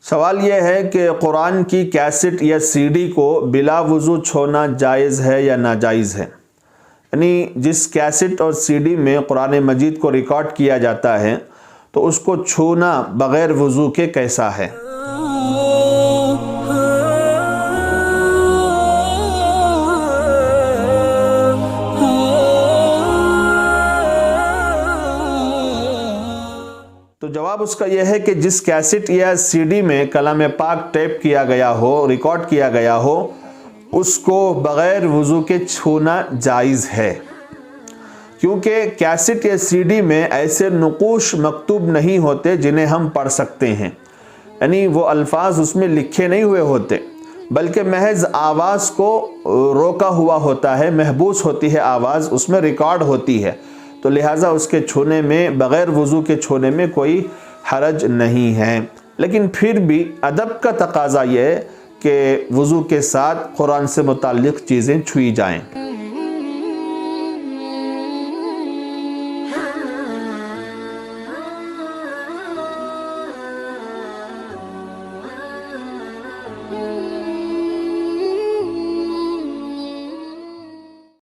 سوال یہ ہے کہ قرآن کی کیسٹ یا سی ڈی کو بلا وضو چھونا جائز ہے یا ناجائز ہے؟ یعنی جس کیسٹ اور سی ڈی میں قرآن مجید کو ریکارڈ کیا جاتا ہے تو اس کو چھونا بغیر وضو کے کیسا ہے؟ تو جواب اس کا یہ ہے کہ جس کیسٹ یا سی ڈی میں کلام پاک ٹیپ کیا گیا ہو، ریکارڈ کیا گیا ہو، اس کو بغیر وضو کے چھونا جائز ہے، کیونکہ کیسٹ یا سی ڈی میں ایسے نقوش مکتوب نہیں ہوتے جنہیں ہم پڑھ سکتے ہیں، یعنی وہ الفاظ اس میں لکھے نہیں ہوئے ہوتے بلکہ محض آواز کو روکا ہوا ہوتا ہے، محبوس ہوتی ہے آواز، اس میں ریکارڈ ہوتی ہے، تو لہٰذا اس کے چھونے میں بغیر وضو کے چھونے میں کوئی حرج نہیں ہے۔ لیکن پھر بھی ادب کا تقاضا یہ ہے کہ وضو کے ساتھ قرآن سے متعلق چیزیں چھوئی جائیں۔